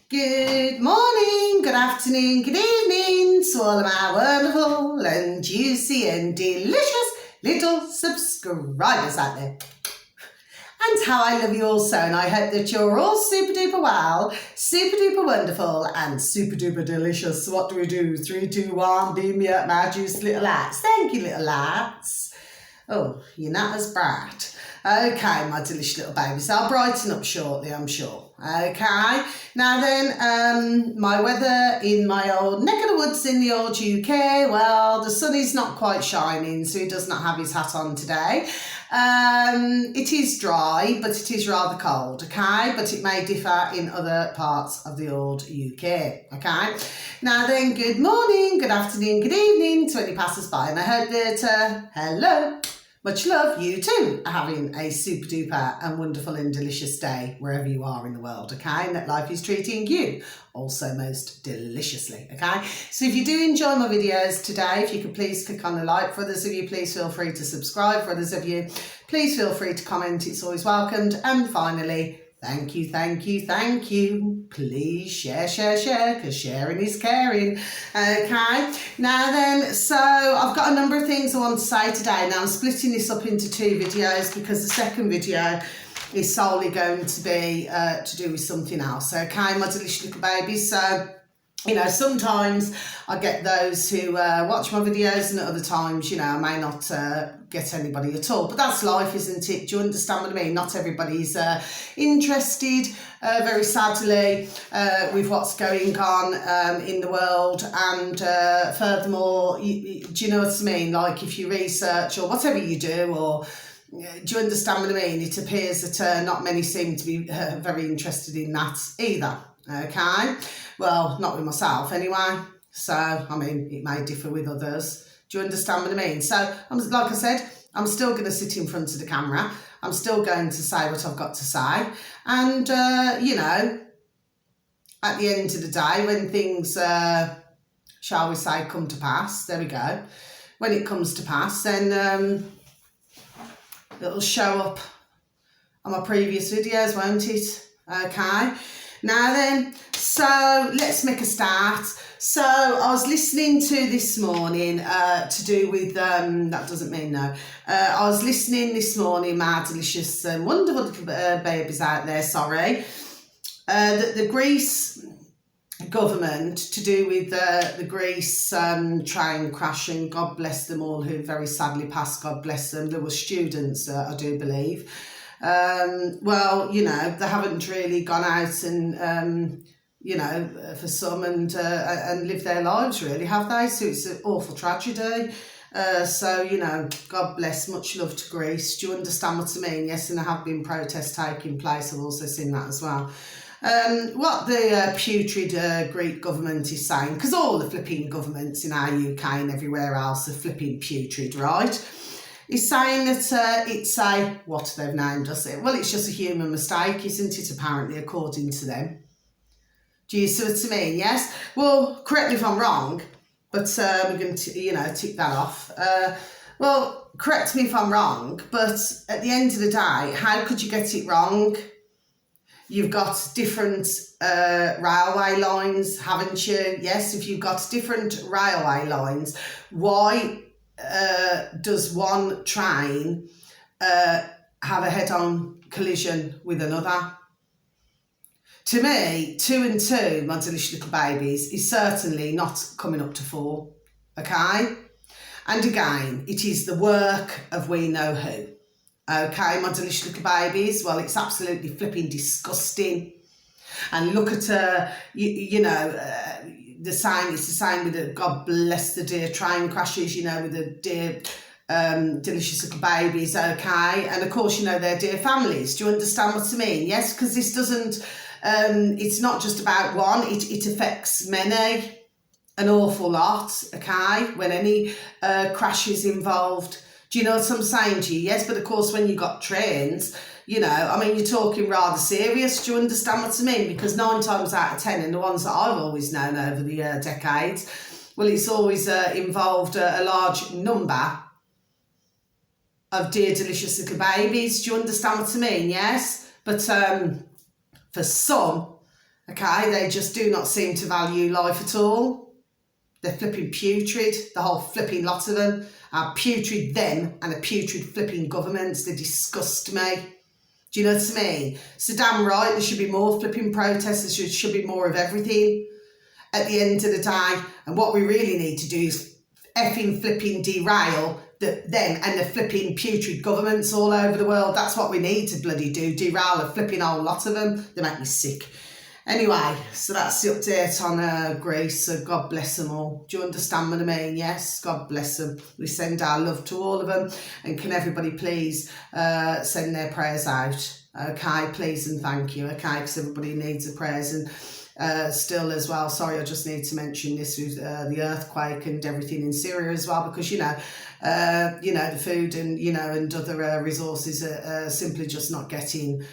Good morning, good afternoon, good evening to all of my wonderful and juicy and delicious little subscribers out there. And how I love you all so, and I hope that you're all super duper well, super duper wonderful, and super duper delicious. What do we do? 3, 2, 1, beam me up, my juicy little lads. Thank you, little lads. Oh, you're not as bright. Okay, my delicious little babies. I'll brighten up shortly, I'm sure. Okay, now then, my weather in my old neck of the woods in the old UK, well, the sun is not quite shining, so he does not have his hat on today. It is dry, but it is rather cold, okay? But it may differ in other parts of the old UK, okay? Now then, good morning, good afternoon, good evening to any passers-by, and I hope that, hello, much love, you too are having a super duper and wonderful and delicious day wherever you are in the world, okay? And that life is treating you also most deliciously, okay? So if you do enjoy my videos today, if you could please click on the like. For others of you, please feel free to subscribe. For others of you, please feel free to comment. It's always welcomed. And finally, thank you, thank you, thank you. Please share, because sharing is caring. Okay, now then, so I've got a number of things I want to say today. Now I'm splitting this up into 2 videos because the second video is solely going to be to do with something else. Okay, my delicious little babies. So, you know, sometimes I get those who watch my videos, and at other times, you know, I may not get anybody at all. But that's life, isn't it? Do you understand what I mean? Not everybody's interested, very sadly, with what's going on in the world. And furthermore, do you know what I mean? Like if you research or whatever you do, or do you understand what I mean? It appears that not many seem to be very interested in that either. Okay, well, not with myself anyway. So, I mean, it may differ with others. Do you understand what I mean? So, like I said, I'm still going to sit in front of the camera. I'm still going to say what I've got to say. And, you know, at the end of the day, when things, shall we say, come to pass, there we go. When it comes to pass, then it'll show up on my previous videos, won't it? Okay. Now then, so let's make a start. So I was listening to this morning to do with, that doesn't mean no. I was listening this morning, my delicious and wonderful little babies out there, sorry. The Greece government, to do with the Greece train crash, and God bless them all who very sadly passed, God bless them. There were students, I do believe. Well, you know, they haven't really gone out and, you know, for some and live their lives, really, have they? So it's an awful tragedy. So, you know, God bless, much love to Greece. Do you understand what I mean? Yes, and there have been protests taking place. I've also seen that as well. What the putrid Greek government is saying, because all the flipping governments in our UK and everywhere else are flipping putrid, right? Is saying that it's a, what they've named us it. Well, it's just a human mistake, isn't it, apparently, according to them. Do you see what I mean? Yes? Well, correct me if I'm wrong, but we're going to, you know, tick that off. Well, correct me if I'm wrong, but at the end of the day, how could you get it wrong? You've got different railway lines, haven't you? Yes, if you've got different railway lines, why does one train have a head-on collision with another? To me, 2 and 2, my delicious little babies, is certainly not coming up to 4, okay? And again, it is the work of we know who, okay, my delicious little babies? Well, it's absolutely flipping disgusting. And look at, you know, the same, it's the same with the, God bless the dear train crashes, you know, with the dear delicious little babies, okay? And of course, you know, their dear families. Do you understand what I mean? Yes, because this doesn't, it's not just about one, it affects many, an awful lot, okay? When any crash is involved. Do you know what I'm saying to you? Yes, but of course, when you've got trains, you know, I mean, you're talking rather serious. Do you understand what I mean? Because 9 times out of 10, and the ones that I've always known over the decades, well, it's always involved a large number of dear, delicious little babies. Do you understand what I mean? Yes? But for some, Okay, they just do not seem to value life at all. They're flipping putrid, the whole flipping lot of them. Are putrid them and a putrid flipping governments. They disgust me. Do you know what I mean? So damn right, there should be more flipping protests. There should be more of everything at the end of the day. And what we really need to do is effing flipping derail them and the flipping putrid governments all over the world. That's what we need to bloody do. Derail a flipping whole lot of them. They make me sick. Anyway, so that's the update on Greece. So God bless them all. Do you understand what I mean? Yes, God bless them. We send our love to all of them. And can everybody please send their prayers out? Okay, please and thank you. Okay, because everybody needs the prayers. And still as well, sorry, I just need to mention this with the earthquake and everything in Syria as well, because, the food and, and other resources are simply just not getting,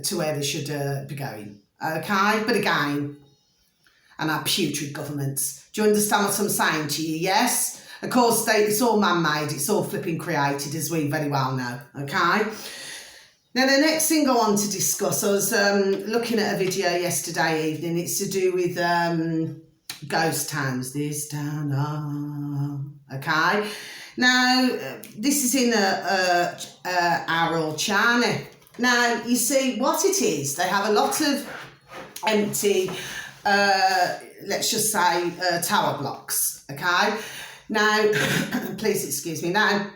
to where they should be going. Okay, but again, and our putrid governments. Do you understand what I'm saying to you? Yes? Of course, it's all man-made, it's all flipping created, as we very well know. Okay? Now, the next thing I want to discuss, I was looking at a video yesterday evening. It's to do with ghost towns. This town, okay? Now, this is in our old China. Now, you see, what it is, they have a lot of empty, let's just say, tower blocks, okay? Now, please excuse me. Now,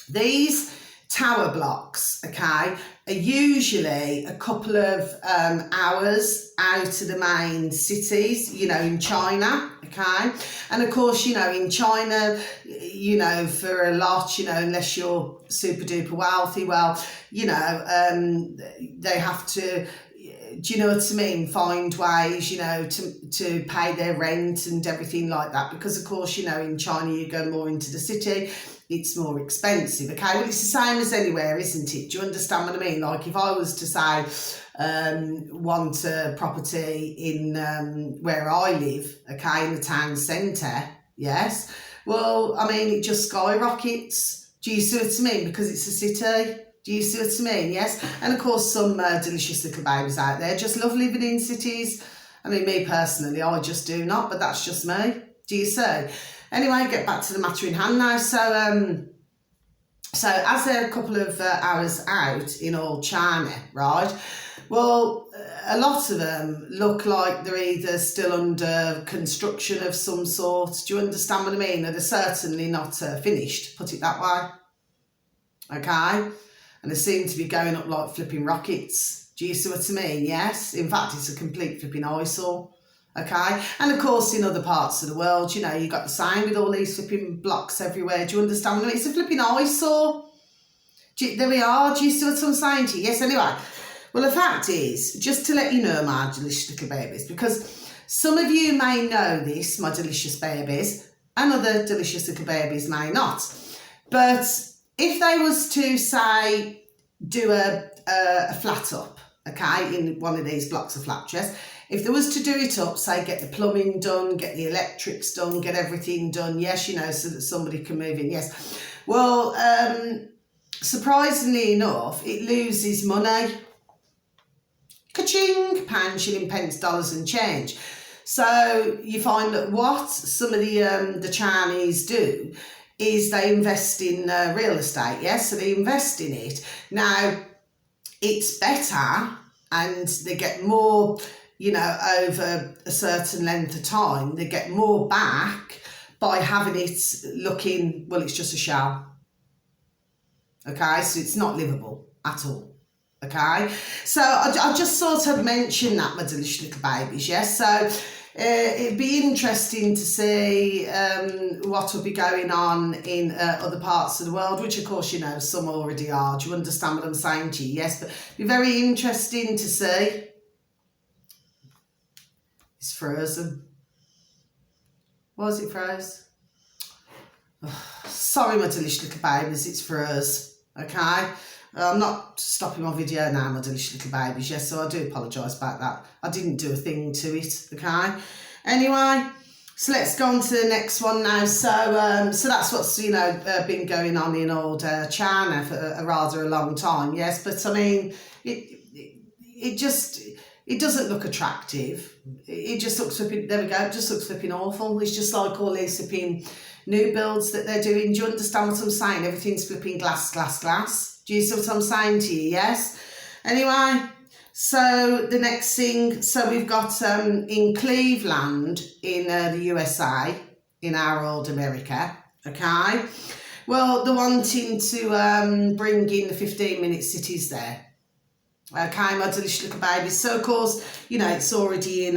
these tower blocks, okay, are usually a couple of hours out of the main cities, in China, okay? And of course, in China, for a lot, unless you're super duper wealthy, well, they have to, do you know what I mean, find ways, to pay their rent and everything like that, because of course, in China you go more into the city, it's more expensive, okay? Well, it's the same as anywhere, isn't it? Do you understand what I mean? Like, if I was to say, want a property in where I live, okay, in the town centre, yes? Well, I mean, it just skyrockets. Do you see what I mean? Because it's a city. Do you see what I mean? Yes? And of course, some delicious little babies out there just love living in cities. I mean, me personally, I just do not, but that's just me. Do you see? Anyway, get back to the matter in hand now. So as they're a couple of hours out in old China, right? Well, a lot of them look like they're either still under construction of some sort. Do you understand what I mean? They're certainly not finished, put it that way. Okay? And they seem to be going up like flipping rockets. Do you see what I mean? Yes? In fact, it's a complete flipping eyesore. Okay? And of course, in other parts of the world, you've got the same with all these flipping blocks everywhere. Do you understand what I mean? It's a flipping eyesore. There we are. Do you see what I'm saying to you? Yes, anyway. Well, the fact is, just to let you know, my delicious little babies, because some of you may know this, my delicious babies, and other delicious little babies may not. But if they was to, say, do a flat up, okay, in one of these blocks of flat dress, if there was to do it up, say, get the plumbing done, get the electrics done, get everything done, yes, so that somebody can move in, yes. Well, surprisingly enough, it loses money. Ka-ching, pound, shilling, pence, dollars and change. So you find that what some of the Chinese do is they invest in real estate, yes? So they invest in it. Now, it's better and they get more, over a certain length of time, they get more back by having it looking, well, it's just a shell. Okay, so it's not livable at all. Okay, so I just sort of mentioned that, my delicious little babies, yes? So it'd be interesting to see what will be going on in other parts of the world, which of course, some already are. Do you understand what I'm saying to you? Yes, but it'd be very interesting to see. It's frozen. Was it froze? Oh, sorry, my delicious little babies, it's froze. Okay? I'm not stopping my video now, my delicious little babies, yes, so I do apologise about that. I didn't do a thing to it, okay? Anyway, so let's go on to the next one now. So that's what's, been going on in old China for a rather long time, yes, but I mean, it doesn't look attractive. It just looks flipping, there we go, it just looks flipping awful. It's just like all these flipping new builds that they're doing. Do you understand what I'm saying? Everything's flipping glass, glass, glass. Do you see what I'm saying to you? Yes? Anyway, so the next thing, so we've got in Cleveland in the USA, in our old America, okay? Well, they're wanting to bring in the 15-minute cities there. Okay, my delicious little babies. So, of course, you know, it's already in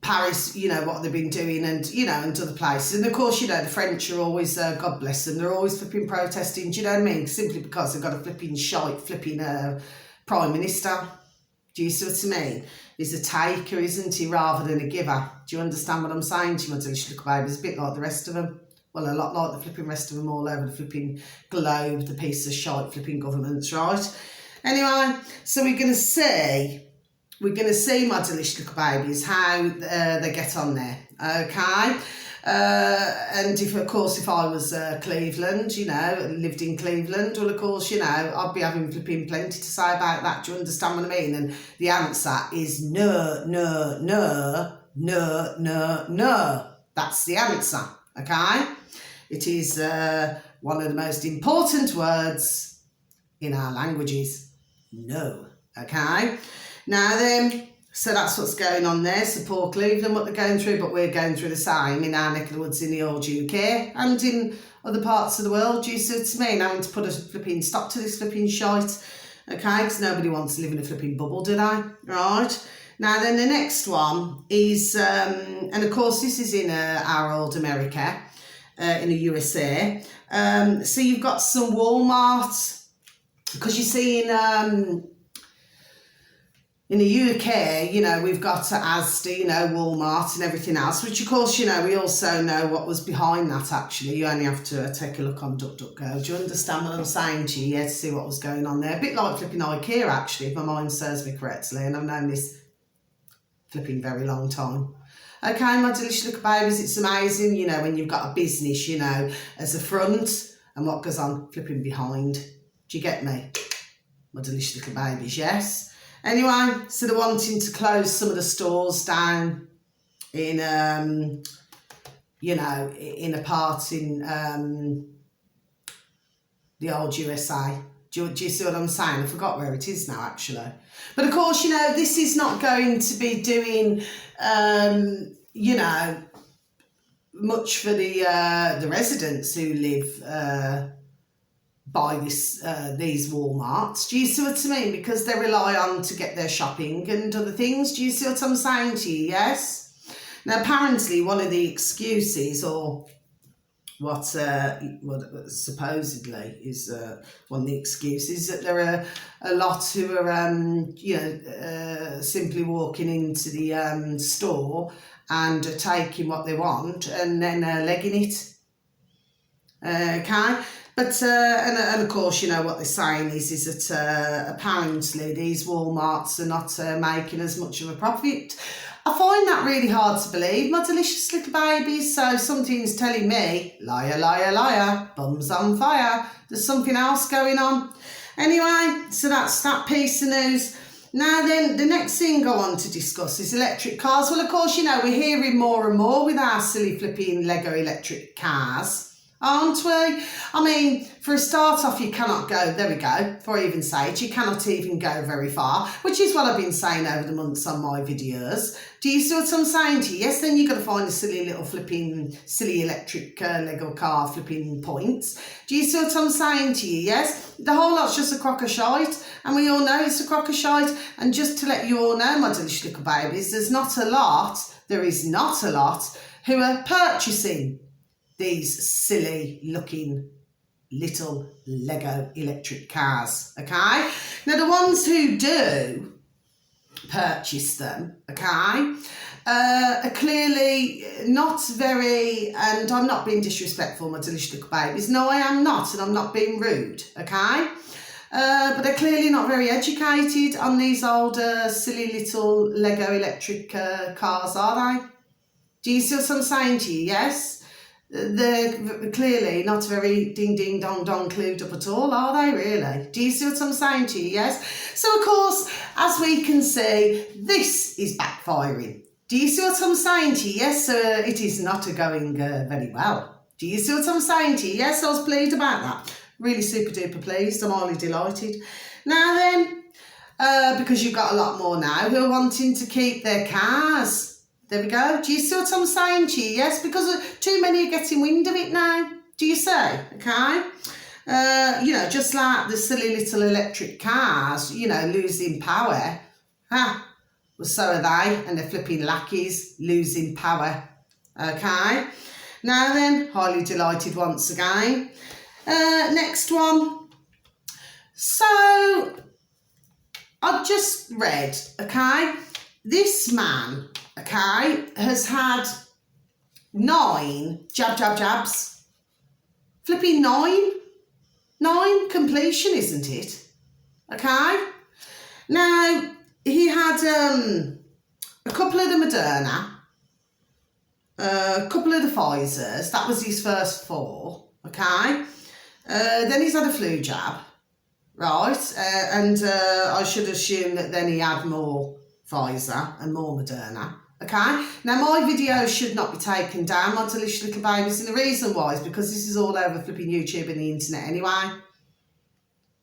Paris, you know, what they've been doing, and, you know, and other places. And, of course, you know, the French are always, God bless them, they're always flipping protesting, do you know what I mean? Simply because they've got a flipping shite flipping Prime Minister. Do you see what I mean? He's a taker, isn't he, rather than a giver. Do you understand what I'm saying to you, my delicious little babies? A bit like the rest of them. Well, a lot like the flipping rest of them all over the flipping globe, the piece of shite flipping governments, right? Anyway, so we're going to see, my delicious little babies, how they get on there, okay? And if, of course, if I was Cleveland, you know, lived in Cleveland, well, of course, you know, I'd be having flipping plenty to say about that. Do you understand what I mean? And the answer is no, no, no, no, no, no. That's the answer, okay? It is one of the most important words in our languages. No, okay? Now then, so that's what's going on there. So poor Cleveland, what they're going through, but we're going through the same in our neck of the woods in the old UK and in other parts of the world. Do you see what I mean? Having to put a flipping stop to this flipping shite, okay? Because nobody wants to live in a flipping bubble, do they? Right? Now then, the next one is, and of course this is in our old America, in the USA. So you've got some Walmart, because you see in the UK, you know, we've got Asda, you know, Walmart and everything else, which of course, you know, we also know what was behind that actually. You only have to take a look on DuckDuckGo. Do you understand what I'm saying to you? Yeah, to see what was going on there. A bit like flipping IKEA actually, if my mind serves me correctly, and I've known this flipping very long time. Okay, my delicious little babies, it's amazing, you know, when you've got a business, you know, as a front and what goes on flipping behind. Do you get me? My delicious little babies, yes? Anyway, so they're wanting to close some of the stores down in, you know, in a part in the old USA. Do you see what I'm saying? I forgot where it is now, actually. But of course, you know, this is not going to be doing, you know, much for the residents who live by these Walmarts. Do you see what I mean? Because they rely on to get their shopping and other things. Do you see what I'm saying to you? Yes? Now, apparently, one of the excuses, or what supposedly is one of the excuses, that there are a lot who are, you know, simply walking into the store and taking what they want and then legging it. Okay? But, and of course, you know, what they're saying is that apparently these Walmarts are not making as much of a profit. I find that really hard to believe, my delicious little babies. So something's telling me, liar, liar, liar, bums on fire. There's something else going on. Anyway, so that's that piece of news. Now then, the next thing I want to discuss is electric cars. Well, of course, you know, we're hearing more and more with our silly flipping Lego electric cars, aren't we? I mean, for a start off, you cannot go, there we go, before I even say it, you cannot even go very far, which is what I've been saying over the months on my videos. Do you see what I'm saying to you? Yes, then you've got to find a silly little flipping, silly electric Lego car flipping points. Do you see what I'm saying to you? Yes, the whole lot's just a crock of shite, and we all know it's a crock of shite. And just to let you all know, my delicious little babies, there is not a lot who are purchasing these silly looking little Lego electric cars, okay? Now, the ones who do purchase them, okay, are clearly not very, and I'm not being disrespectful, my delicious little babies. No, I am not, and I'm not being rude, okay? But they're clearly not very educated on these old silly little Lego electric cars, are they? Do you see what I'm saying to you? Yes? they're clearly not very ding ding dong dong clued up at all, are they really? Do you see what I'm saying to you? Yes. So of course, as we can see, this is backfiring. Do you see what I'm saying to you? Yes, it is not going very well. Do you see what I'm saying to you? Yes, I was pleased about that. Really super duper pleased. I'm highly delighted. Now then, because you've got a lot more now who are wanting to keep their cars. There we go. Do you see what I'm saying to you? Yes, because too many are getting wind of it now. Do you see? Okay. You know, just like the silly little electric cars, you know, losing power. Well, so are they, and they're flipping lackeys losing power. Okay. Now then, highly delighted once again. Next one. So, I've just read, okay, this man, okay, has had 9 jabs. Flipping 9. 9 completion, isn't it? Okay. Now, he had a couple of the Moderna, a couple of the Pfizers. That was his first 4, okay. Then he's had a flu jab, right, and I should assume that then he had more Pfizer and more Moderna, okay. Now my video should not be taken down, my delicious little babies, and the reason why is because this is all over flipping YouTube and the internet anyway,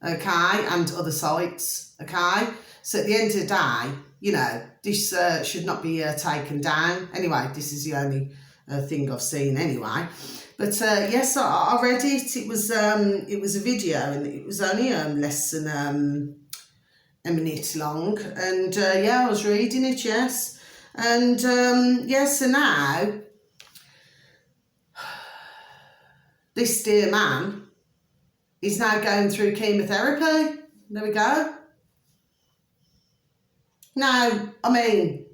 okay, and other sites, okay. So at the end of the day, you know, this should not be taken down. Anyway, this is the only thing I've seen anyway. But yes, I read it. It was a video, and it was only less than a minute long. And yeah, I was reading it. Yes, and yes. So now this dear man is now going through chemotherapy. There we go. Now, I mean,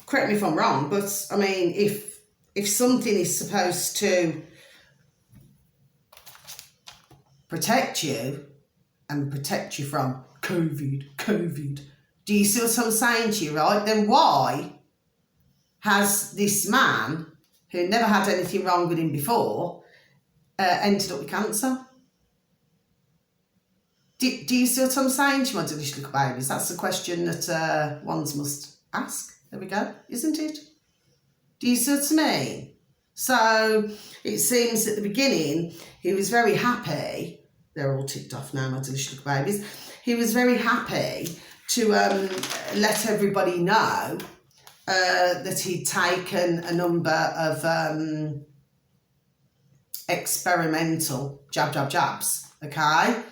correct me if I'm wrong, but I mean, if something is supposed to protect you and protect you from COVID, do you see what I'm saying to you, right? Then why has this man, who never had anything wrong with him before, ended up with cancer? Do you see what I'm saying to my delicious little babies? That's the question that ones must ask. There we go, isn't it? Do you see what I mean? So it seems at the beginning he was very happy. They're all ticked off now, my delicious little babies. He was very happy to let everybody know that he'd taken a number of experimental jabs, okay?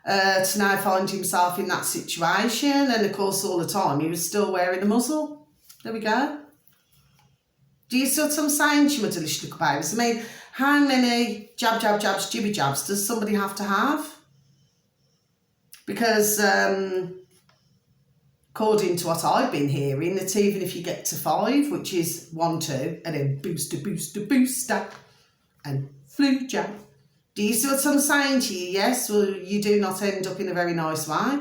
To now find himself in that situation, and of course all the time he was still wearing a muzzle. There we go. Do you see what I'm saying to you, my delicious little babies? I mean, how many jabs, jibby jabs does somebody have to have? Because according to what I've been hearing, that even if you get to 5, which is 1, 2, and then booster, and flu jab. Do you see what I'm saying to you? Yes, well, you do not end up in a very nice way.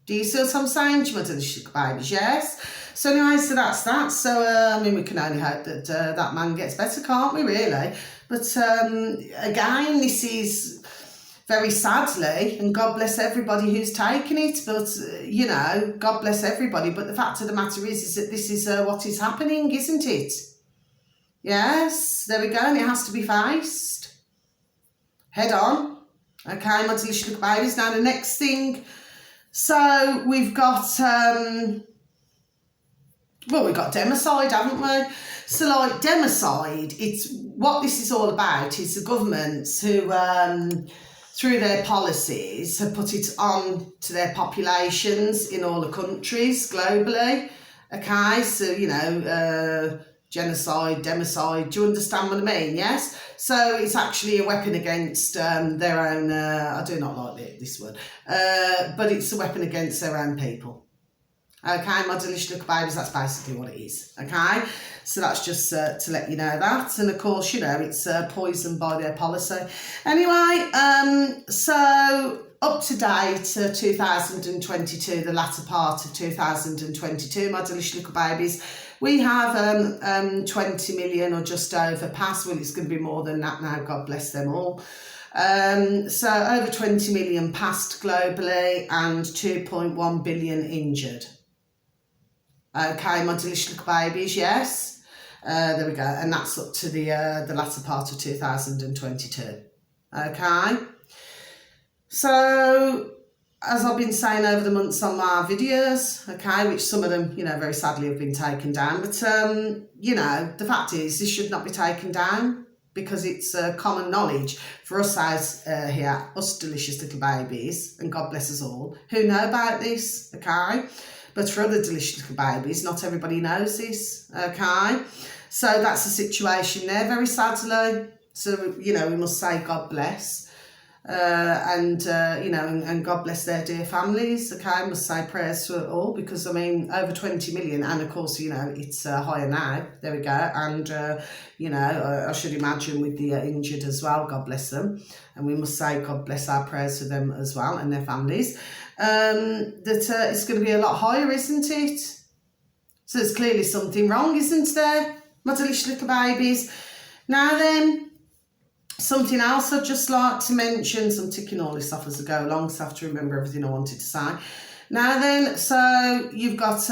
Do you see what I'm saying to you, my delicious babies? Yes. So anyway, so that's that. So, I mean, we can only hope that that man gets better, can't we, really? But, again, this is very sadly, and God bless everybody who's taken it, but, you know, God bless everybody. But the fact of the matter is that this is what is happening, isn't it? Yes, there we go, and it has to be faced. Head on. Okay, my delicious little babies. Now the next thing, so we've got we've got democide, haven't we? So like democide, it's what this is all about is the governments who through their policies have put it on to their populations in all the countries globally. Okay, so you know, genocide, democide, do you understand what I mean? Yes? So it's actually a weapon against their own, I do not like this word, but it's a weapon against their own people. Okay, my delicious little babies, that's basically what it is. Okay, so that's just to let you know that. And of course, you know, it's poisoned by their policy. Anyway, so up to date 2022, the latter part of 2022, my delicious little babies, We have 20 million or just over past. Well, it's going to be more than that now, God bless them all. So over 20 million passed globally and 2.1 billion injured. Okay, my delicious little babies, yes. There we go, and that's up to the latter part of 2022. Okay, so as I've been saying over the months on my videos, okay, which some of them, you know, very sadly have been taken down, but you know, the fact is this should not be taken down because it's common knowledge for us as here, us delicious little babies, and God bless us all, who know about this, okay? But for other delicious little babies, not everybody knows this, okay? So that's the situation there, very sadly. So, you know, we must say God bless. You know, and God bless their dear families, okay? I must say prayers to it all because, I mean, over 20 million, and of course, you know, it's higher now, there we go, and, you know, I should imagine with the injured as well, God bless them, and we must say God bless our prayers for them as well and their families, that it's going to be a lot higher, isn't it? So there's clearly something wrong, isn't there, my delicious little babies? Now then, something else I'd just like to mention, so I'm ticking all this off as I go along, so I have to remember everything I wanted to say. Now then, so you've got,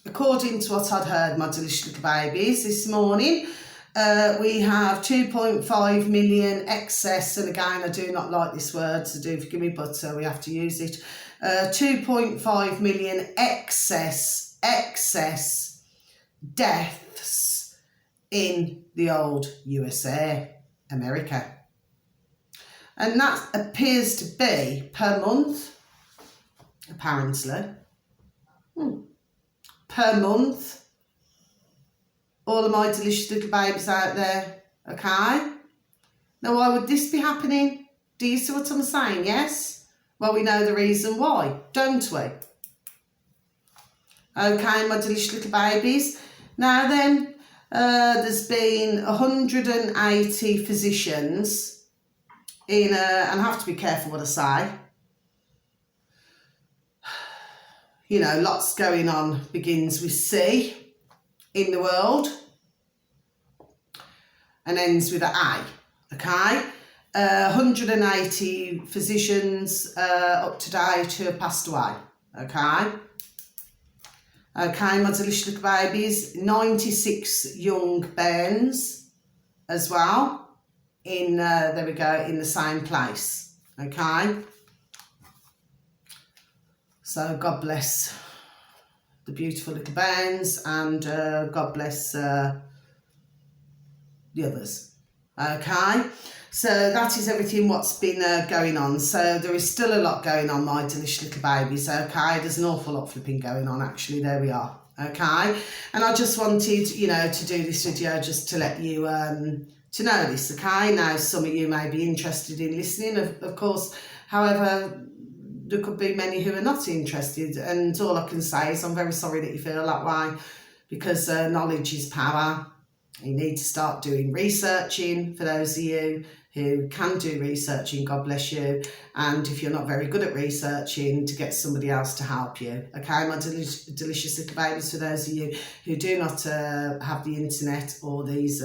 according to what I'd heard, my delicious little babies, this morning, we have 2.5 million excess, and again, I do not like this word, so do forgive me, but we have to use it. 2.5 million excess deaths in the old USA. America, and that appears to be per month, apparently, per month. All of my delicious little babies out there, okay? Now, why would this be happening? Do you see what I'm saying? Yes? Well, we know the reason why, don't we? Okay, my delicious little babies. Now then, there's been 180 physicians in, and I have to be careful what I say. You know, lots going on, begins with C in the world and ends with an A, okay? 180 physicians up to date who have passed away, okay? Okay, my delicious little babies, 96 young bairns as well, in, there we go, in the same place, okay? So God bless the beautiful little bairns, and God bless the others, okay? So that is everything what's been going on. So there is still a lot going on, my delicious little babies, okay? There's an awful lot flipping going on, actually. There we are, okay? And I just wanted, you know, to do this video just to let you to know this, okay? Now, some of you may be interested in listening, of course. However, there could be many who are not interested. And all I can say is I'm very sorry that you feel that way, because knowledge is power. You need to start doing researching, for those of you who can do researching, God bless you. And if you're not very good at researching, to get somebody else to help you. Okay, my delicious little babies, for those of you who do not have the internet or these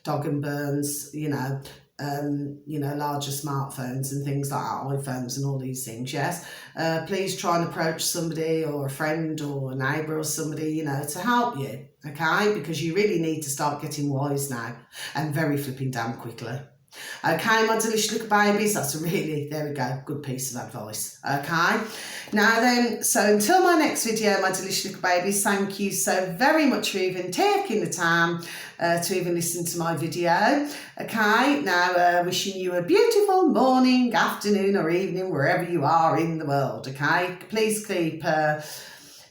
dog and burns, you know, larger smartphones and things like that, iPhones and all these things, yes, please try and approach somebody or a friend or a neighbour or somebody, you know, to help you, okay, because you really need to start getting wise now, and very flipping damn quickly. Okay, my delicious little babies, that's a really, there we go, good piece of advice, okay? Now then, so until my next video, my delicious little babies, thank you so very much for even taking the time to even listen to my video, okay? Now, wishing you a beautiful morning, afternoon or evening, wherever you are in the world, okay? Please keep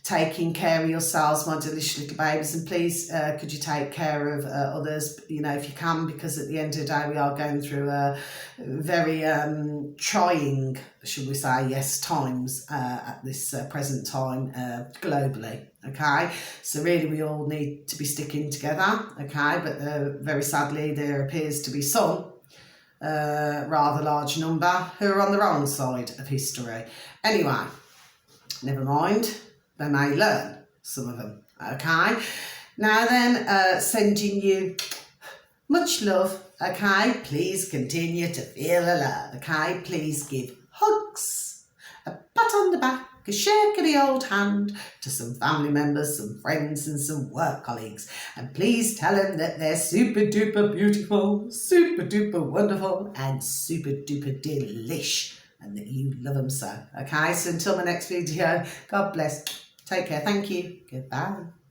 taking care of yourselves, my delicious little babies, and please could you take care of others, you know, if you can, because at the end of the day we are going through a very trying, should we say, yes, times at this present time globally, okay? So really we all need to be sticking together, okay? But very sadly there appears to be some rather large number who are on the wrong side of history. Anyway, never mind. They may learn, some of them, okay? Now then, sending you much love, okay? Please continue to feel the love, okay? Please give hugs, a pat on the back, a shake of the old hand to some family members, some friends and some work colleagues. And please tell them that they're super duper beautiful, super duper wonderful and super duper delish, and that you love them so, okay? So until my next video, God bless. Take care. Thank you. Goodbye.